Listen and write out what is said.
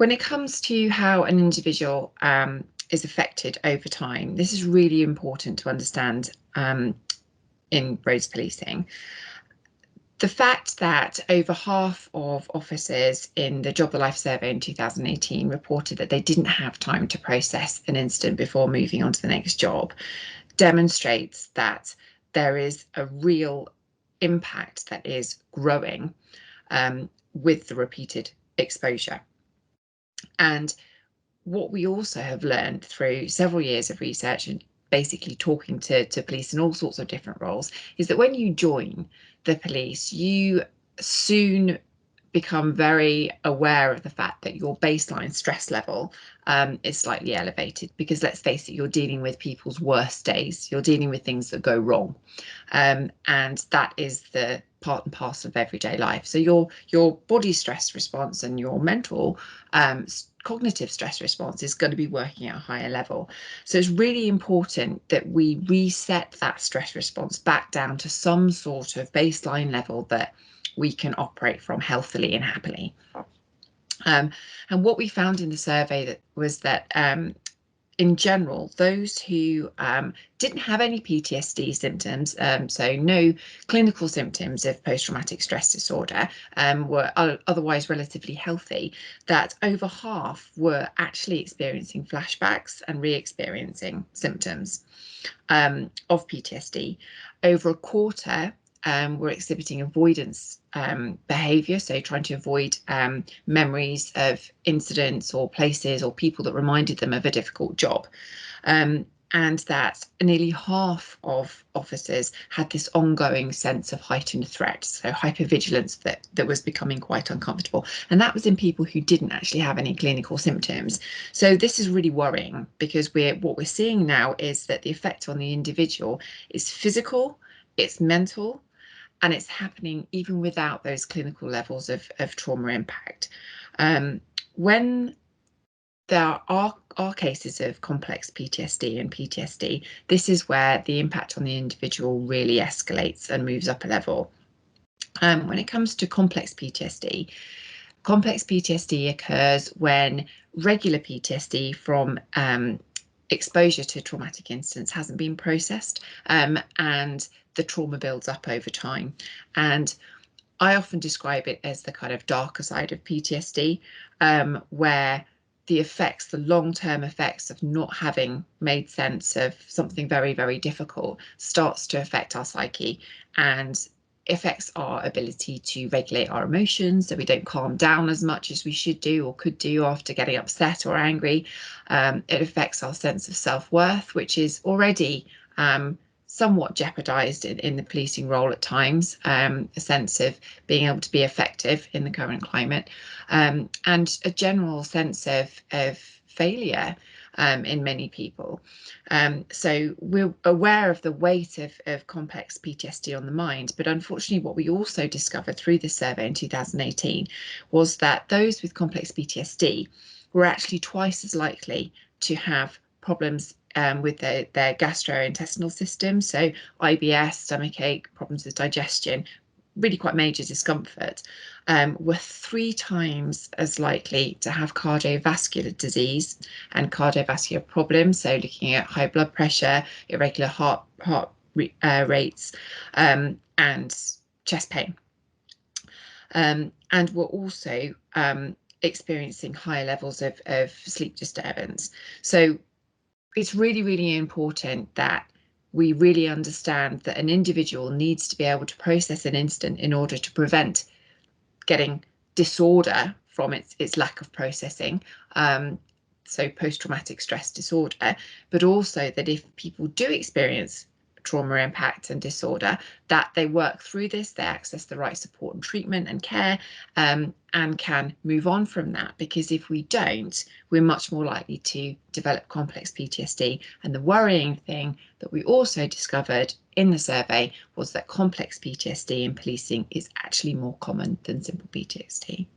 when it comes to how an individual is affected over time, this is really important to understand in roads policing. The fact that over half of officers in the Job the Life survey in 2018 reported that they didn't have time to process an incident before moving on to the next job demonstrates that there is a real impact that is growing with the repeated exposure. And what we also have learned through several years of research and basically talking to police in all sorts of different roles is that when you join the police, you soon become very aware of the fact that your baseline stress level is slightly elevated, because let's face it, you're dealing with people's worst days, you're dealing with things that go wrong, and that is the part and parcel of everyday life. So your body stress response and your mental cognitive stress response is going to be working at a higher level. So it's really important that we reset that stress response back down to some sort of baseline level that we can operate from healthily and happily. And what we found in the survey was that in general, those who didn't have any PTSD symptoms, so no clinical symptoms of post-traumatic stress disorder, were otherwise relatively healthy, that over half were actually experiencing flashbacks and re-experiencing symptoms of PTSD. Over a quarter were exhibiting avoidance behaviour, so trying to avoid memories of incidents or places or people that reminded them of a difficult job. And that nearly half of officers had this ongoing sense of heightened threat, so hypervigilance that was becoming quite uncomfortable. And that was in people who didn't actually have any clinical symptoms. So this is really worrying, because what we're seeing now is that the effect on the individual is physical, it's mental, and it's happening even without those clinical levels of trauma impact. When there are cases of complex PTSD and PTSD, this is where the impact on the individual really escalates and moves up a level. When it comes to complex PTSD occurs when regular PTSD from exposure to traumatic incidents hasn't been processed, and the trauma builds up over time. And I often describe it as the kind of darker side of PTSD, where the effects, the long-term effects of not having made sense of something very, very difficult starts to affect our psyche and affects our ability to regulate our emotions, so we don't calm down as much as we should do or could do after getting upset or angry. It affects our sense of self-worth, which is already somewhat jeopardized in the policing role at times, a sense of being able to be effective in the current climate, and a general sense of failure in many people. So we're aware of the weight of complex PTSD on the mind, but unfortunately what we also discovered through this survey in 2018 was that those with complex PTSD were actually twice as likely to have problems with their gastrointestinal system, so IBS, stomachache, problems with digestion, really quite major discomfort, were 3 times as likely to have cardiovascular disease and cardiovascular problems, so looking at high blood pressure, irregular heart rates, and chest pain. And were also experiencing higher levels of sleep disturbance. So it's really, really important that we really understand that an individual needs to be able to process an incident in order to prevent getting disorder from its lack of processing, so post-traumatic stress disorder, but also that if people do experience trauma impact and disorder, that they work through this, they access the right support and treatment and care, and can move on from that, because if we don't, we're much more likely to develop complex PTSD. And the worrying thing that we also discovered in the survey was that complex PTSD in policing is actually more common than simple PTSD.